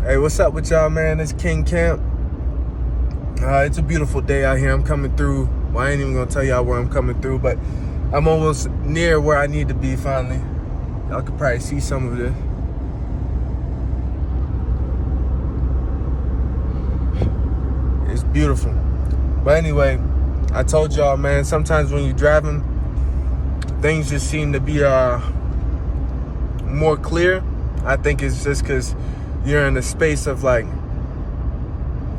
Hey, what's up with y'all, man? It's King Camp. It's a beautiful day out here. I'm coming through. Well, I ain't even gonna tell y'all where I'm coming through, but I'm almost near where I need to be finally. Y'all could probably see some of this. It's beautiful. But anyway, I told y'all, man, sometimes when you're driving, things just seem to be more clear. I think it's just because you're in a space of like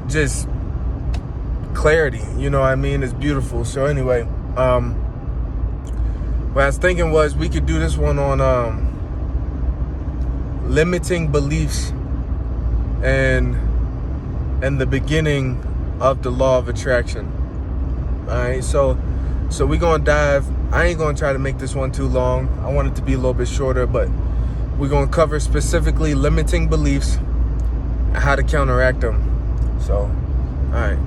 just clarity, you know what I mean? It's beautiful. So anyway, what I was thinking was we could do this one on limiting beliefs and the beginning of the law of attraction. All right, so we're gonna dive. I ain't gonna try to make this one too long. I want it to be a little bit shorter, but we're going to cover specifically limiting beliefs and how to counteract them. So, all right.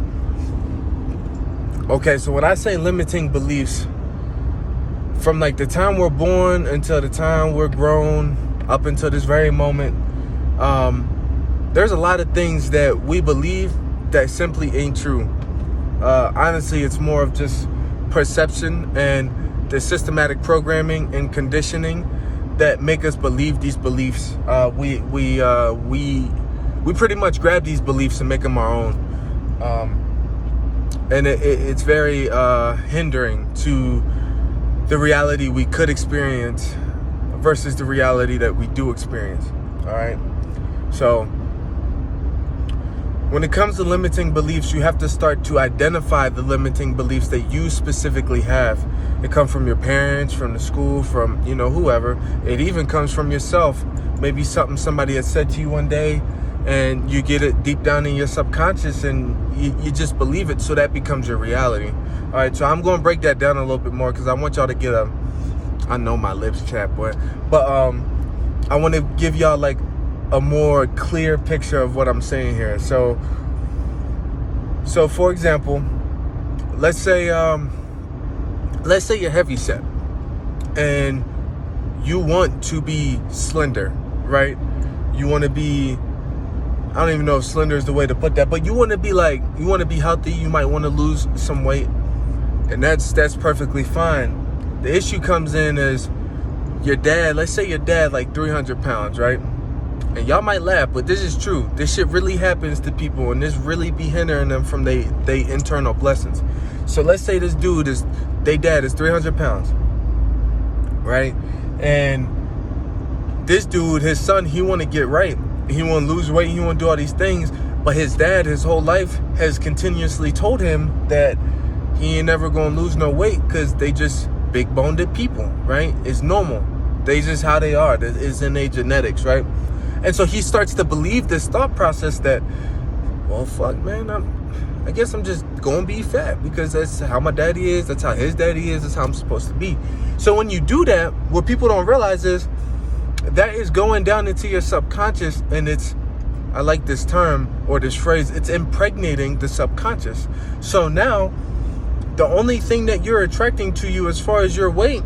Okay, so when I say limiting beliefs, from like the time we're born until the time we're grown, up until this very moment, there's a lot of things that we believe that simply ain't true. Honestly, it's more of just perception and the systematic programming and conditioning that make us believe these beliefs. We pretty much grab these beliefs and make them our own, and it's very hindering to the reality we could experience versus the reality that we do experience. All right, so when it comes to limiting beliefs, you have to start to identify the limiting beliefs that you specifically have. It comes from your parents, from the school, from, you know, whoever. It even comes from yourself. Maybe something somebody had said to you one day and you get it deep down in your subconscious and you just believe it, so that becomes your reality. All right, so I'm going to break that down a little bit more because I want y'all to get I know my lips chat, boy, but I want to give y'all like a more clear picture of what I'm saying here. So for example, let's say you're heavy set and you want to be slender, right? You want to be, I don't even know if slender is the way to put that, but you want to be healthy. You might want to lose some weight, and that's perfectly fine. The issue comes in is your dad. Let's say your dad like 300 pounds, right? And y'all might laugh, but this is true. This shit really happens to people, and this really be hindering them from they internal blessings. So let's say this dude they dad is 300 pounds, right? And this dude, his son, he want to get right. He want to lose weight. He want to do all these things. But his dad, his whole life, has continuously told him that he ain't never going to lose no weight because they just big-boned people, right? It's normal. They just how they are. It's in their genetics, right? And so he starts to believe this thought process that, well, fuck, man, I guess I'm just going to be fat because that's how my daddy is. That's how his daddy is. That's how I'm supposed to be. So when you do that, what people don't realize is that is going down into your subconscious, and I like this term or this phrase, it's impregnating the subconscious. So now the only thing that you're attracting to you as far as your weight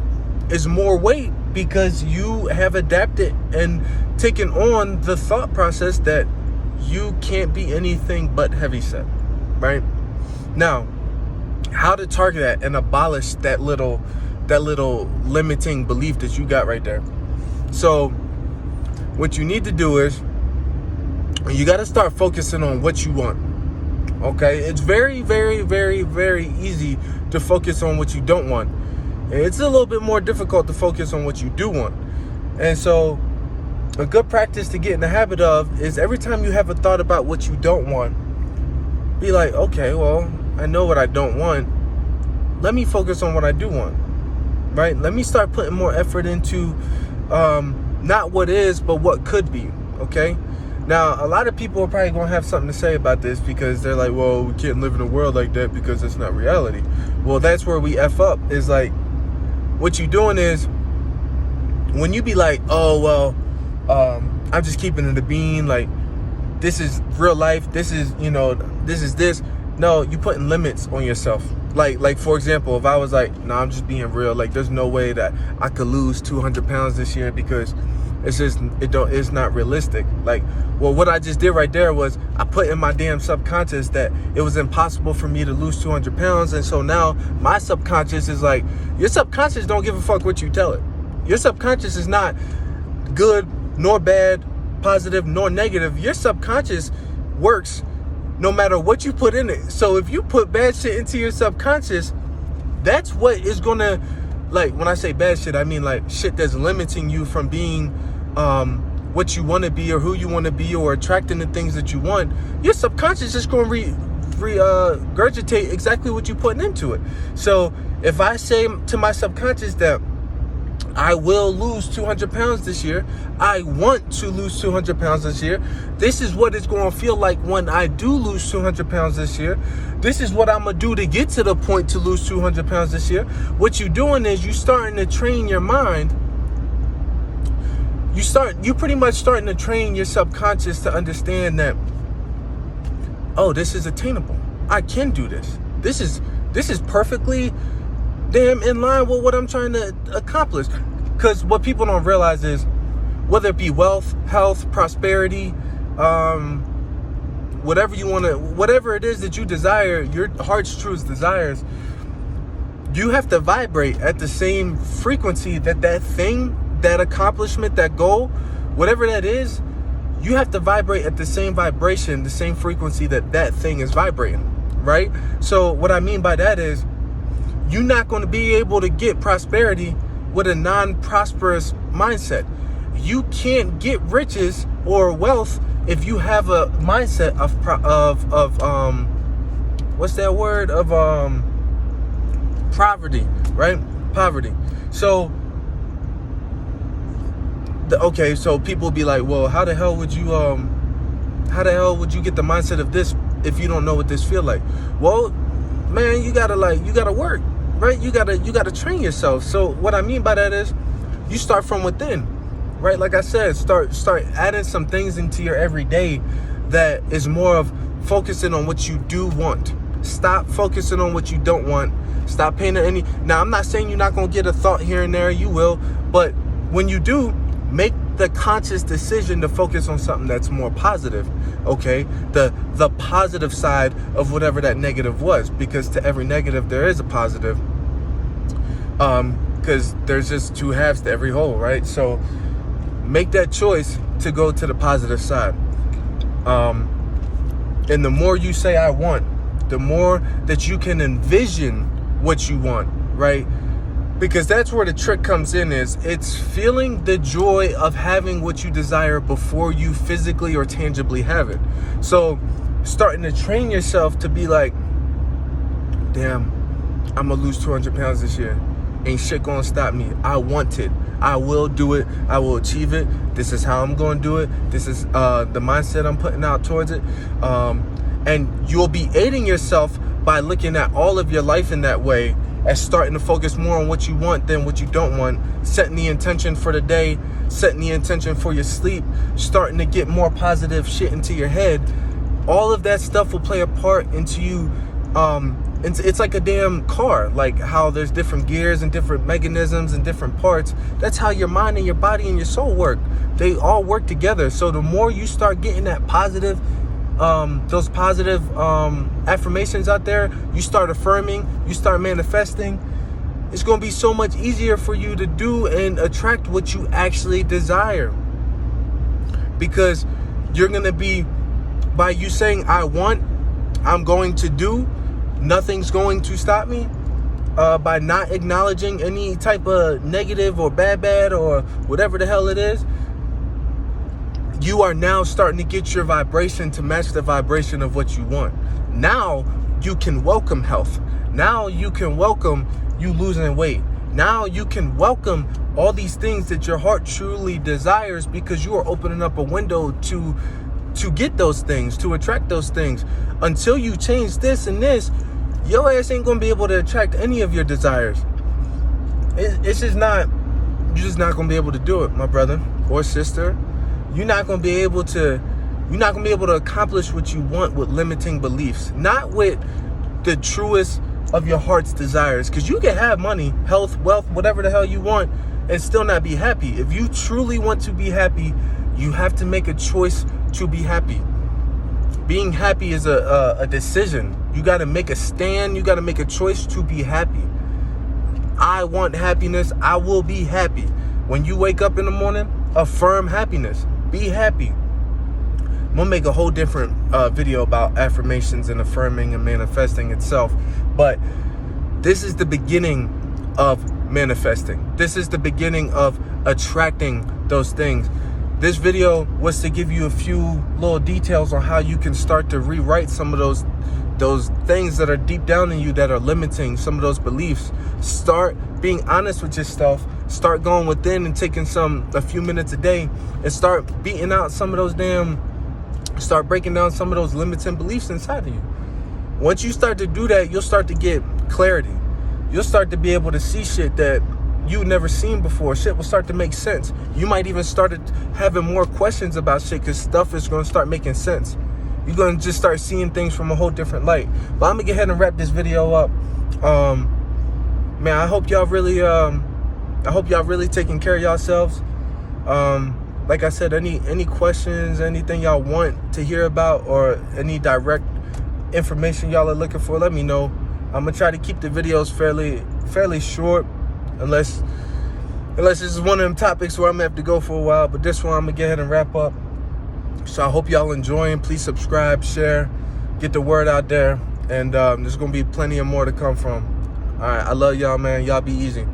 is more weight because you have adapted and taken on the thought process that you can't be anything but heavyset. Right? Now, how to target that and abolish that little limiting belief that you got right there. So what you need to do is you got to start focusing on what you want. Okay? It's very, very, very, very easy to focus on what you don't want. It's a little bit more difficult to focus on what you do want. And so a good practice to get in the habit of is every time you have a thought about what you don't want, be like, okay, well, I know what I don't want. Let me focus on what I do want, right? Let me start putting more effort into not what is, but what could be, okay? Now, a lot of people are probably going to have something to say about this because they're like, well, we can't live in a world like that because it's not reality. Well, that's where we F up, is like, what you're doing is when you be like, oh, well, I'm just keeping it a bean, like, this is real life, this is, you know, this is this. No, you putting limits on yourself. Like for example, if I was like, no, I'm just being real, like there's no way that I could lose 200 pounds this year because It's not realistic. Like, well, what I just did right there was I put in my damn subconscious that it was impossible for me to lose 200 pounds. And so now my subconscious is like, your subconscious don't give a fuck what you tell it. Your subconscious is not good nor bad, positive nor negative. Your subconscious works no matter what you put in it. So if you put bad shit into your subconscious, that's what is gonna, like, when I say bad shit, I mean like shit that's limiting you from being what you want to be or who you want to be or attracting the things that you want. Your subconscious is going to regurgitate exactly what you're putting into it. So if I say to my subconscious that I will lose 200 pounds this year, I want to lose 200 pounds this year, this is what it's going to feel like when I do lose 200 pounds this year. This is what I'm going to do to get to the point to lose 200 pounds this year. What you're doing is you're starting to train your mind. You pretty much starting to train your subconscious to understand that, oh, this is attainable. I can do this. This is perfectly damn in line with what I'm trying to accomplish. Because what people don't realize is, whether it be wealth, health, prosperity, whatever it is that you desire, your heart's truest desires, you have to vibrate at the same frequency that thing, that accomplishment, that goal, whatever that is, you have to vibrate at the same vibration, the same frequency that thing is vibrating, right? So what I mean by that is, you're not going to be able to get prosperity with a non-prosperous mindset. You can't get riches or wealth if you have a mindset of what's that word, of poverty, right? Poverty. So so people be like, well, how the hell would you get the mindset of this if you don't know what this feel like? Well, man, you gotta work, right? You gotta train yourself. So what I mean by that is, you start from within, right? Like I said, start adding some things into your everyday that is more of focusing on what you do want. Stop focusing on what you don't want. Stop paying any. Now, I'm not saying you're not gonna get a thought here and there. You will, but when you do, make the conscious decision to focus on something that's more positive, okay? The positive side of whatever that negative was, because to every negative there is a positive, because there's just two halves to every whole, right? So make that choice to go to the positive side. And the more you say I want, the more that you can envision what you want, right? Because that's where the trick comes in, is it's feeling the joy of having what you desire before you physically or tangibly have it. So starting to train yourself to be like, damn, I'm gonna lose 200 pounds this year. Ain't shit gonna stop me. I want it. I will do it. I will achieve it. This is how I'm gonna do it. This is the mindset I'm putting out towards it. And you'll be aiding yourself by looking at all of your life in that way, as starting to focus more on what you want than what you don't want, setting the intention for the day, setting the intention for your sleep, starting to get more positive shit into your head. All of that stuff will play a part into you. It's like a damn car, like how there's different gears and different mechanisms and different parts. That's how your mind and your body and your soul work. They all work together. So the more you start getting that positive, those positive affirmations out there, you start affirming, you start manifesting, it's going to be so much easier for you to do and attract what you actually desire. Because you're going to be, by you saying I want, I'm going to do, nothing's going to stop me. By not acknowledging any type of negative or bad or whatever the hell it is, you are now starting to get your vibration to match the vibration of what you want. Now you can welcome health. Now you can welcome you losing weight. Now you can welcome all these things that your heart truly desires, because you are opening up a window to get those things, to attract those things. Until you change this and this, your ass ain't gonna be able to attract any of your desires. It's just not, you're just not gonna be able to do it, my brother or sister. You're not gonna be able to accomplish what you want with limiting beliefs, not with the truest of your heart's desires. Because you can have money, health, wealth, whatever the hell you want, and still not be happy. If you truly want to be happy, you have to make a choice to be happy. Being happy is a decision. You got to make a stand. You got to make a choice to be happy. I want happiness. I will be happy. When you wake up in the morning, affirm happiness. Be happy. I'm going to make a whole different video about affirmations and affirming and manifesting itself. But this is the beginning of manifesting. This is the beginning of attracting those things. This video was to give you a few little details on how you can start to rewrite some of those things that are deep down in you that are limiting some of those beliefs. Start being honest with yourself. Start going within and taking a few minutes a day and start beating out some of those start breaking down some of those limiting beliefs inside of you. Once you start to do that, you'll start to get clarity. You'll start to be able to see shit that you've never seen before. Shit will start to make sense. You might even start having more questions about shit because stuff is going to start making sense. You're going to just start seeing things from a whole different light. But I'm going to go ahead and wrap this video up. Man, I hope y'all really taking care of yourselves. Like I said, any questions, anything y'all want to hear about, or any direct information y'all are looking for, let me know. I'm going to try to keep the videos fairly short. Unless this is one of them topics where I'm going to have to go for a while. But this one, I'm going to go ahead and wrap up. So I hope y'all enjoying. Please subscribe, share, get the word out there. And there's going to be plenty of more to come from. All right, I love y'all, man. Y'all be easy.